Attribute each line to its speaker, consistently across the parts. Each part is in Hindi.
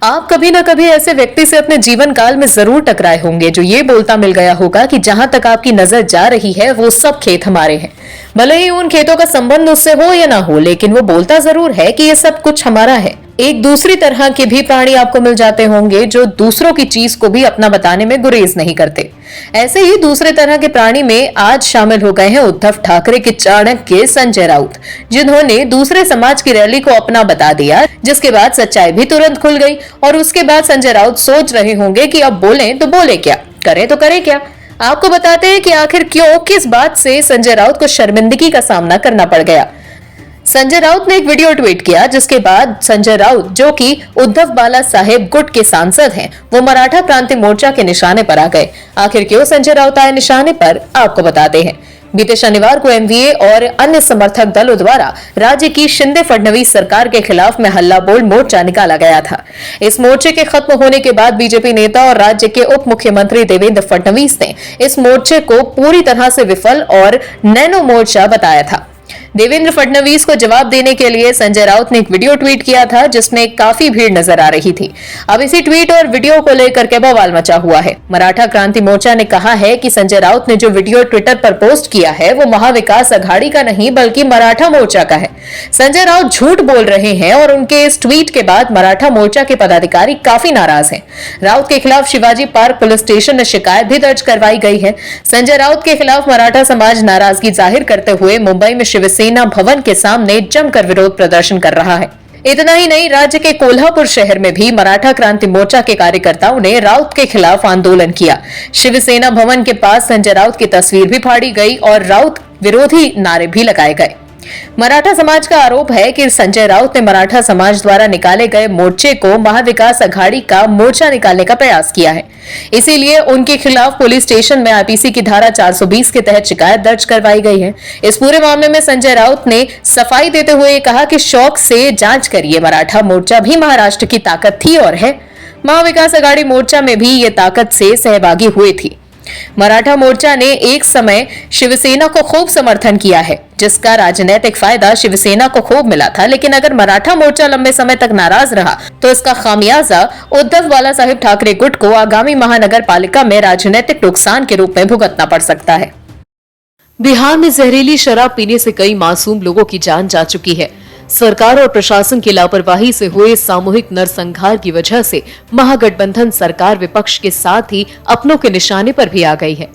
Speaker 1: आप कभी ना कभी ऐसे व्यक्ति से अपने जीवन काल में जरूर टकराए होंगे जो ये बोलता मिल गया होगा कि जहां तक आपकी नजर जा रही है वो सब खेत हमारे हैं। भले ही उन खेतों का संबंध उससे हो या ना हो, लेकिन वो बोलता जरूर है कि ये सब कुछ हमारा है। एक दूसरी तरह के भी प्राणी आपको मिल जाते होंगे जो दूसरों की चीज को भी अपना बताने में गुरेज नहीं करते। ऐसे ही दूसरे तरह के प्राणी में आज शामिल हो गए हैं उद्धव ठाकरे के चाणक्य संजय राउत, जिन्होंने दूसरे समाज की रैली को अपना बता दिया, जिसके बाद सच्चाई भी तुरंत खुल गई। और उसके बाद संजय राउत सोच रहे होंगे कि अब बोलें तो बोले क्या, करें तो करें क्या। आपको बताते हैं कि आखिर क्यों, किस बात से संजय राउत को शर्मिंदगी का सामना करना पड़ गया। संजय राउत ने एक वीडियो ट्वीट किया, जिसके बाद संजय राउत, जो कि उद्धव बाला साहेब गुट के सांसद हैं, वो मराठा क्रांति मोर्चा के निशाने पर आ गए। आखिर क्यों संजय राउत आए निशाने पर, आपको बताते हैं। बीते शनिवार को एमवीए और अन्य समर्थक दलों द्वारा राज्य की शिंदे फडणवीस सरकार के खिलाफ में हल्ला बोल मोर्चा निकाला गया था। इस मोर्चे के खत्म होने के बाद बीजेपी नेता और राज्य के उप मुख्यमंत्री देवेंद्र फडणवीस ने इस मोर्चे को पूरी तरह से विफल और नैनो मोर्चा बताया था। देवेंद्र फडणवीस को जवाब देने के लिए संजय राउत ने एक वीडियो ट्वीट किया था, जिसमें काफी भीड़ नजर आ रही थी। अब इसी ट्वीट और वीडियो को लेकर के बवाल मचा हुआ है। मराठा क्रांति मोर्चा ने कहा है कि संजय राउत ने जो वीडियो ट्विटर पर पोस्ट किया है वो महाविकास अघाड़ी का नहीं बल्कि मराठा मोर्चा का है। संजय राउत झूठ बोल रहे हैं और उनके इस ट्वीट के बाद मराठा मोर्चा के पदाधिकारी काफी नाराज हैं। राउत के खिलाफ शिवाजी पार्क पुलिस स्टेशन में शिकायत भी दर्ज करवाई गई है। संजय राउत के खिलाफ मराठा समाज नाराजगी जाहिर करते हुए मुंबई में शिवसेना भवन के सामने जमकर विरोध प्रदर्शन कर रहा है। इतना ही नहीं, राज्य के कोल्हापुर शहर में भी मराठा क्रांति मोर्चा के कार्यकर्ताओं ने राउत के खिलाफ आंदोलन किया। शिवसेना भवन के पास संजय राउत की तस्वीर भी फाड़ी गई और राउत विरोधी नारे भी लगाए गए। मराठा समाज का आरोप है कि संजय राउत ने मराठा समाज द्वारा निकाले गए मोर्चे को महाविकास अघाड़ी का मोर्चा निकालने का प्रयास किया है। इसीलिए उनके खिलाफ पुलिस स्टेशन में आईपीसी की धारा 420 के तहत शिकायत दर्ज करवाई गई है। इस पूरे मामले में संजय राउत ने सफाई देते हुए कहा कि शौक से जांच करिए, मराठा मोर्चा भी महाराष्ट्र की ताकत थी और है। महाविकास अघाड़ी मोर्चा में भी ये ताकत से सहभागी हुए थी। मराठा मोर्चा ने एक समय शिवसेना को खूब समर्थन किया है, जिसका राजनीतिक फायदा शिवसेना को खूब मिला था। लेकिन अगर मराठा मोर्चा लंबे समय तक नाराज रहा तो इसका खामियाजा उद्धव बाला साहेब ठाकरे गुट को आगामी महानगर पालिका में राजनीतिक नुकसान के रूप में भुगतना पड़ सकता है।
Speaker 2: बिहार में जहरीली शराब पीने से कई मासूम लोगों की जान जा चुकी है। सरकार और प्रशासन की लापरवाही से हुए सामूहिक नरसंहार की वजह से महागठबंधन सरकार विपक्ष के साथ ही अपनों के निशाने पर भी आ गई है।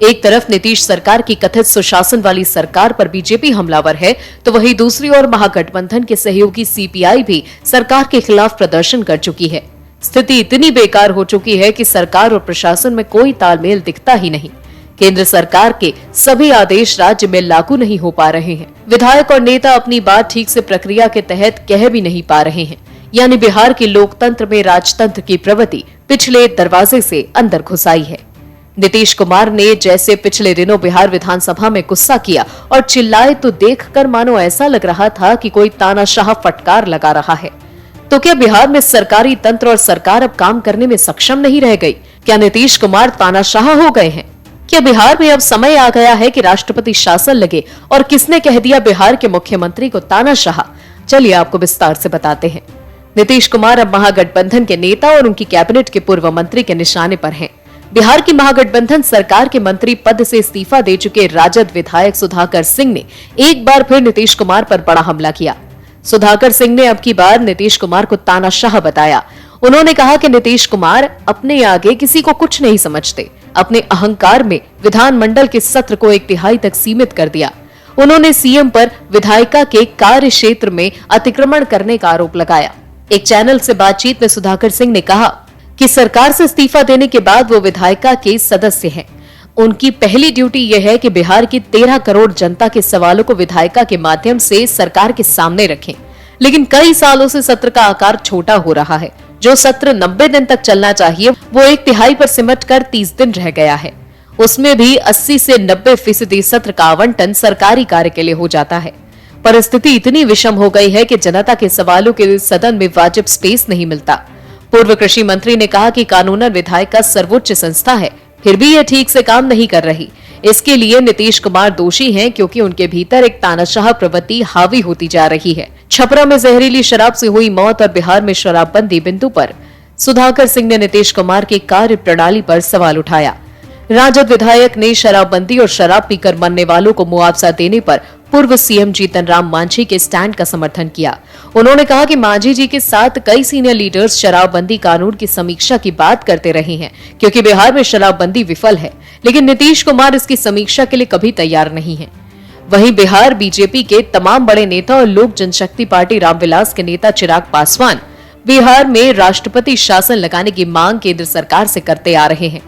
Speaker 2: एक तरफ नीतीश सरकार की कथित सुशासन वाली सरकार पर बीजेपी हमलावर है, तो वहीं दूसरी ओर महागठबंधन के सहयोगी सीपीआई भी सरकार के खिलाफ प्रदर्शन कर चुकी है। स्थिति इतनी बेकार हो चुकी है कि सरकार और प्रशासन में कोई तालमेल दिखता ही नहीं। केंद्र सरकार के सभी आदेश राज्य में लागू नहीं हो पा रहे हैं। विधायक और नेता अपनी बात ठीक से प्रक्रिया के तहत कह भी नहीं पा रहे हैं। यानी बिहार के लोकतंत्र में राजतंत्र की प्रवृत्ति पिछले दरवाजे से अंदर घुस आई है। नीतीश कुमार ने जैसे पिछले दिनों बिहार विधानसभा में गुस्सा किया और चिल्लाए तो देखकर मानो ऐसा लग रहा था कि कोई तानाशाह फटकार लगा रहा है। तो क्या बिहार में सरकारी तंत्र और सरकार अब काम करने में सक्षम नहीं रह गई? क्या नीतीश कुमार तानाशाह हो गए हैं? क्या बिहार में अब समय आ गया है कि राष्ट्रपति शासन लगे? और किसने कह दिया बिहार के मुख्यमंत्री को तानाशाह? चलिए आपको विस्तार से बताते हैं। नीतीश कुमार अब महागठबंधन के नेता और उनकी कैबिनेट के पूर्व मंत्री के निशाने पर हैं। बिहार की महागठबंधन सरकार के मंत्री पद से इस्तीफा दे चुके राजद विधायक सुधाकर सिंह ने एक बार फिर नीतीश कुमार पर बड़ा हमला किया। सुधाकर सिंह ने अब की बार नीतीश कुमार को तानाशाह बताया। उन्होंने कहा कि नीतीश कुमार अपने आगे किसी को कुछ नहीं समझते। अपने अहंकार में विधानमंडल के सत्र को 1/3 तक सीमित कर दिया। उन्होंने सीएम पर विधायिका के कार्य क्षेत्र में अतिक्रमण करने का आरोप लगाया। एक चैनल से बातचीत में सुधाकर सिंह ने कहा कि सरकार से इस्तीफा देने के बाद वो विधायिका के सदस्य हैं। उनकी पहली ड्यूटी यह है कि बिहार की 13 करोड़ जनता के सवालों को विधायिका के माध्यम से सरकार के सामने रखें। लेकिन कई सालों से सत्र का आकार छोटा हो रहा है। जो सत्र 90 दिन तक चलना चाहिए वो 1/3 पर सिमट कर 30 दिन रह गया है। उसमें भी 80 से 90% सत्र का आवंटन सरकारी कार्य के लिए हो जाता है। परिस्थिति इतनी विषम हो गई है कि जनता के सवालों के लिए सदन में वाजिब स्पेस नहीं मिलता। पूर्व कृषि मंत्री ने कहा कि कानूनन विधायिका सर्वोच्च संस्था है, फिर भी यह ठीक से काम नहीं कर रही। इसके लिए नीतीश कुमार दोषी हैं, क्योंकि उनके भीतर एक तानाशाह प्रवृत्ति हावी होती जा रही है। छपरा में जहरीली शराब से हुई मौत और बिहार में शराबबंदी बिंदु पर सुधाकर सिंह ने नीतीश कुमार की कार्य प्रणाली पर सवाल उठाया। राजद विधायक ने शराबबंदी और शराब पीकर मरने वालों को मुआवजा देने पर पूर्व सीएम जीतन राम मांझी के स्टैंड का समर्थन किया। उन्होंने कहा कि मांझी जी के साथ कई सीनियर लीडर्स शराबबंदी कानून की समीक्षा की बात करते रहे हैं, क्योंकि बिहार में शराबबंदी विफल है, लेकिन नीतीश कुमार इसकी समीक्षा के लिए कभी तैयार नहीं है। वहीं बिहार बीजेपी के तमाम बड़े नेता और लोक जनशक्ति पार्टी रामविलास के नेता चिराग पासवान बिहार में राष्ट्रपति शासन लगाने की मांग केंद्र सरकार से करते आ रहे हैं।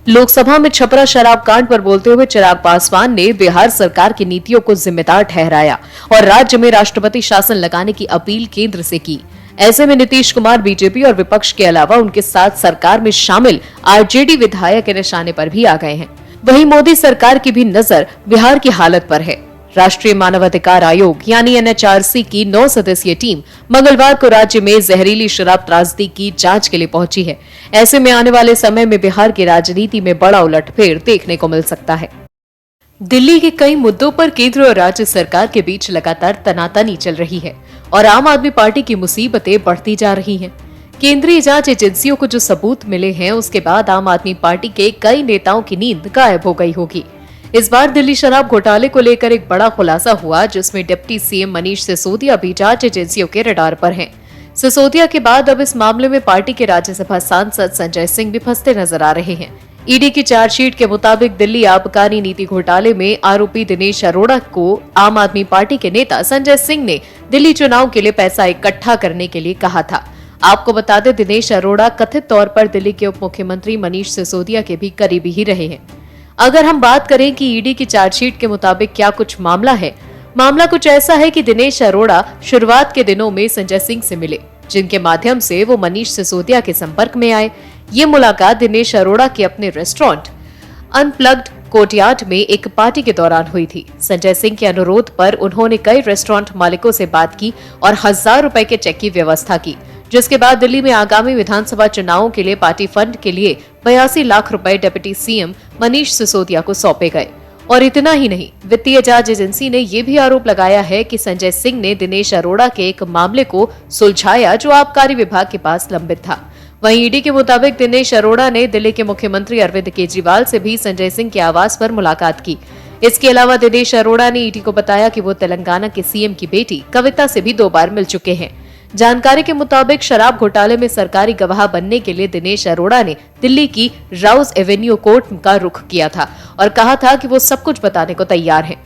Speaker 2: लोकसभा में छपरा शराब कांड पर बोलते हुए चिराग पासवान ने बिहार सरकार की नीतियों को जिम्मेदार ठहराया और राज्य में राष्ट्रपति शासन लगाने की अपील केंद्र से की। ऐसे में नीतीश कुमार बीजेपी और विपक्ष के अलावा उनके साथ सरकार में शामिल आरजेडी विधायक के निशाने पर भी आ गए हैं। वहीं मोदी सरकार की भी नजर बिहार की हालत पर है। राष्ट्रीय मानवाधिकार आयोग यानी एनएचआरसी की 9 सदस्यीय टीम मंगलवार को राज्य में जहरीली शराब त्रासदी की जांच के लिए पहुंची है। ऐसे में आने वाले समय में बिहार की राजनीति में बड़ा उलटफेर देखने को मिल सकता है। दिल्ली के कई मुद्दों पर केंद्र और राज्य सरकार के बीच लगातार तनातनी चल रही है और आम आदमी पार्टी की मुसीबतें बढ़ती जा रही हैं। केंद्रीय जांच एजेंसियों को जो सबूत मिले हैं, उसके बाद आम आदमी पार्टी के कई नेताओं की नींद गायब हो गई होगी। इस बार दिल्ली शराब घोटाले को लेकर एक बड़ा खुलासा हुआ, जिसमें डिप्टी सीएम मनीष सिसोदिया भी जांच एजेंसियों के रडार पर हैं। सिसोदिया के बाद अब इस मामले में पार्टी के राज्यसभा सांसद संजय सिंह भी फंसते नजर आ रहे हैं। ईडी की चार्जशीट के मुताबिक दिल्ली आबकारी नीति घोटाले में आरोपी दिनेश अरोड़ा को आम आदमी पार्टी के नेता संजय सिंह ने दिल्ली चुनाव के लिए पैसा इकट्ठा करने के लिए कहा था। आपको बता दें, दिनेश अरोड़ा कथित तौर पर दिल्ली के उप मुख्यमंत्री मनीष सिसोदिया के भी करीबी ही रहे हैं। अगर हम बात करें कि ईडी की चार्जशीट के मुताबिक क्या कुछ मामला है, मामला कुछ ऐसा है कि दिनेश अरोड़ा शुरुआत के दिनों में संजय सिंह से मिले, जिनके माध्यम से वो मनीष सिसोदिया के संपर्क में आए। ये मुलाकात दिनेश अरोड़ा के अपने रेस्टोरेंट अनप्लग्ड कोर्टयार्ड में एक पार्टी के दौरान हुई थी। संजय सिंह के अनुरोध पर उन्होंने कई रेस्टोरेंट मालिकों से बात की और 1000 रुपए के चेक की व्यवस्था की, जिसके बाद दिल्ली में आगामी विधानसभा चुनावों के लिए पार्टी फंड के लिए 82 लाख रुपए डिप्टी सीएम मनीष सिसोदिया को सौंपे गए। और इतना ही नहीं, वित्तीय जांच एजेंसी ने यह भी आरोप लगाया है कि संजय सिंह ने दिनेश अरोड़ा के एक मामले को सुलझाया जो आबकारी विभाग के पास लंबित था। वहीं ईडी के मुताबिक दिनेश अरोड़ा ने दिल्ली के मुख्यमंत्री अरविंद केजरीवाल से भी संजय सिंह के आवास पर मुलाकात की। इसके अलावा दिनेश अरोड़ा ने ईडी को बताया कि वो तेलंगाना के सीएम की बेटी कविता से भी 2 बार मिल चुके हैं। जानकारी के मुताबिक शराब घोटाले में सरकारी गवाह बनने के लिए दिनेश अरोड़ा ने दिल्ली की राउज एवेन्यू कोर्ट का रुख किया था और कहा था कि वो सब कुछ बताने को तैयार हैं।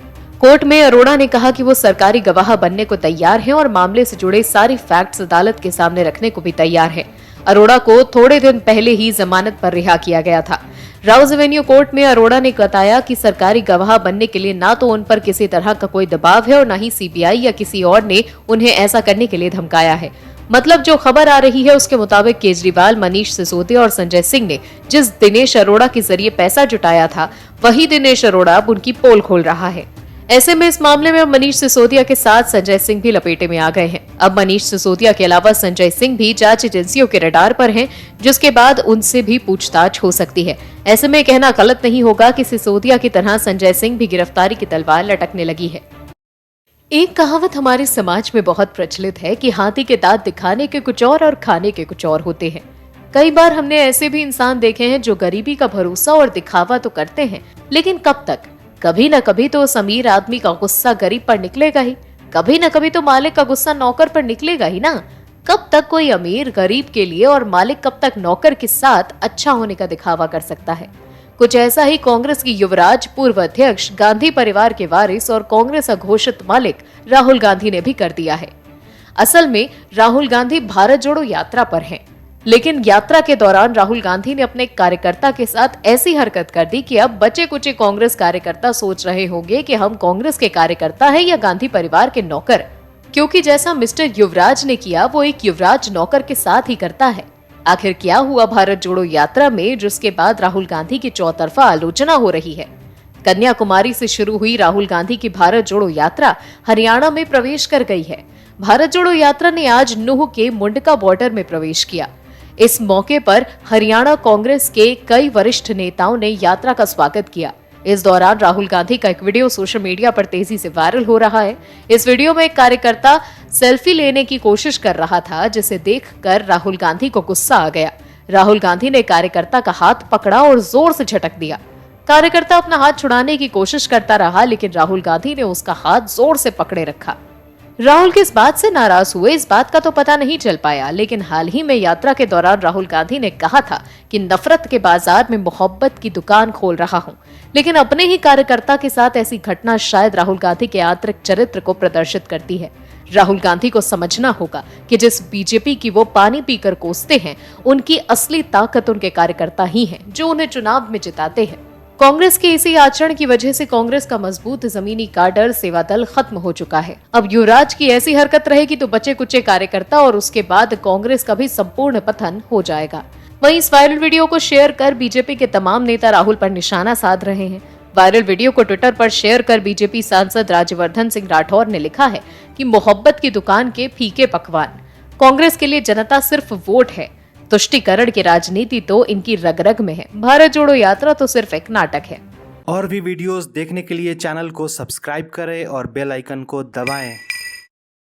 Speaker 2: कोर्ट में अरोड़ा ने कहा कि वो सरकारी गवाह बनने को तैयार हैं और मामले से जुड़े सारी फैक्ट्स अदालत के सामने रखने को भी तैयार हैं। अरोड़ा को थोड़े दिन पहले ही जमानत पर रिहा किया गया था। राउज एवेन्यू कोर्ट में अरोड़ा ने बताया कि सरकारी गवाह बनने के लिए ना तो उन पर किसी तरह का कोई दबाव है और न ही सीबीआई या किसी और ने उन्हें ऐसा करने के लिए धमकाया है। मतलब जो खबर आ रही है उसके मुताबिक केजरीवाल, मनीष सिसोदिया और संजय सिंह ने जिस दिनेश अरोड़ा के जरिए पैसा जुटाया था, वही दिनेश अरोड़ा अब उनकी पोल खोल रहा है। ऐसे में इस मामले में अब मनीष सिसोदिया के साथ संजय सिंह भी लपेटे में आ गए हैं। अब मनीष सिसोदिया के अलावा संजय सिंह भी जांच एजेंसियों के रडार पर हैं, जिसके बाद उनसे भी पूछताछ हो सकती है। ऐसे में कहना गलत नहीं होगा कि सिसोदिया की तरह संजय सिंह भी गिरफ्तारी की तलवार लटकने लगी है। एक कहावत हमारे समाज में बहुत प्रचलित है कि हाथी के दांत दिखाने के कुछ और खाने के कुछ और होते हैं। कई बार हमने ऐसे भी इंसान देखे हैं जो गरीबी का भरोसा और दिखावा तो करते हैं, लेकिन कब तक? कभी न कभी तो उस अमीर आदमी का गुस्सा गरीब पर निकलेगा ही, कभी न कभी तो मालिक का गुस्सा नौकर पर निकलेगा ही ना। कब तक कोई अमीर गरीब के लिए और मालिक कब तक नौकर के साथ अच्छा होने का दिखावा कर सकता है? कुछ ऐसा ही कांग्रेस की युवराज, पूर्व अध्यक्ष, गांधी परिवार के वारिस और कांग्रेस अघोषित मालिक राहुल गांधी ने भी कर दिया है। असल में राहुल गांधी भारत जोड़ो यात्रा पर हैं, लेकिन यात्रा के दौरान राहुल गांधी ने अपने कार्यकर्ता के साथ ऐसी हरकत कर दी कि अब बचे कुचे कांग्रेस कार्यकर्ता सोच रहे होंगे कि हम कांग्रेस के कार्यकर्ता हैं या गांधी परिवार के नौकर, क्योंकि जैसा मिस्टर युवराज ने किया वो एक युवराज नौकर के साथ ही करता है। आखिर क्या हुआ भारत जोड़ो यात्रा में, जिसके बाद राहुल गांधी की चौतरफा आलोचना हो रही है? कन्याकुमारी से शुरू हुई राहुल गांधी की भारत जोड़ो यात्रा हरियाणा में प्रवेश कर गई है। भारत जोड़ो यात्रा ने आज नूह के मुंडका बॉर्डर में प्रवेश किया। इस मौके पर हरियाणा कांग्रेस के कई वरिष्ठ नेताओं ने यात्रा का स्वागत किया। इस दौरान राहुल गांधी का एक वीडियो सोशल मीडिया पर तेजी से वायरल हो रहा है। इस वीडियो में एक कार्यकर्ता सेल्फी लेने की कोशिश कर रहा था, जिसे देखकर राहुल गांधी को गुस्सा आ गया। राहुल गांधी ने कार्यकर्ता का हाथ पकड़ा और जोर से झटक दिया। कार्यकर्ता अपना हाथ छुड़ाने की कोशिश करता रहा, लेकिन राहुल गांधी ने उसका हाथ जोर से पकड़े रखा। राहुल किस बात से नाराज हुए इस बात का तो पता नहीं चल पाया, लेकिन हाल ही में यात्रा के दौरान राहुल गांधी ने कहा था कि नफरत के बाजार में मोहब्बत की दुकान खोल रहा हूं। लेकिन अपने ही कार्यकर्ता के साथ ऐसी घटना शायद राहुल गांधी के आंतरिक चरित्र को प्रदर्शित करती है। राहुल गांधी को समझना होगा कि जिस बीजेपी की वो पानी पीकर कोसते हैं, उनकी असली ताकत उनके कार्यकर्ता ही हैं, जो उन्हें चुनाव में जिताते हैं। कांग्रेस के इसी आचरण की वजह से कांग्रेस का मजबूत जमीनी काडर सेवा दल खत्म हो चुका है। अब युवराज की ऐसी हरकत रहेगी तो बचे कुचे कार्यकर्ता और उसके बाद कांग्रेस का भी संपूर्ण पतन हो जाएगा। वहीं इस वायरल वीडियो को शेयर कर बीजेपी के तमाम नेता राहुल पर निशाना साध रहे हैं। वायरल वीडियो को ट्विटर पर शेयर कर बीजेपी सांसद राज्यवर्धन सिंह राठौर ने लिखा है कि मोहब्बत की दुकान के फीके पकवान। कांग्रेस के लिए जनता सिर्फ वोट है, तुष्टीकरण की राजनीति तो इनकी रग रग में है। भारत जोड़ो यात्रा तो सिर्फ एक नाटक है।
Speaker 3: और भी वीडियोस देखने के लिए चैनल को सब्सक्राइब करें और बेल आइकन को दबाएं।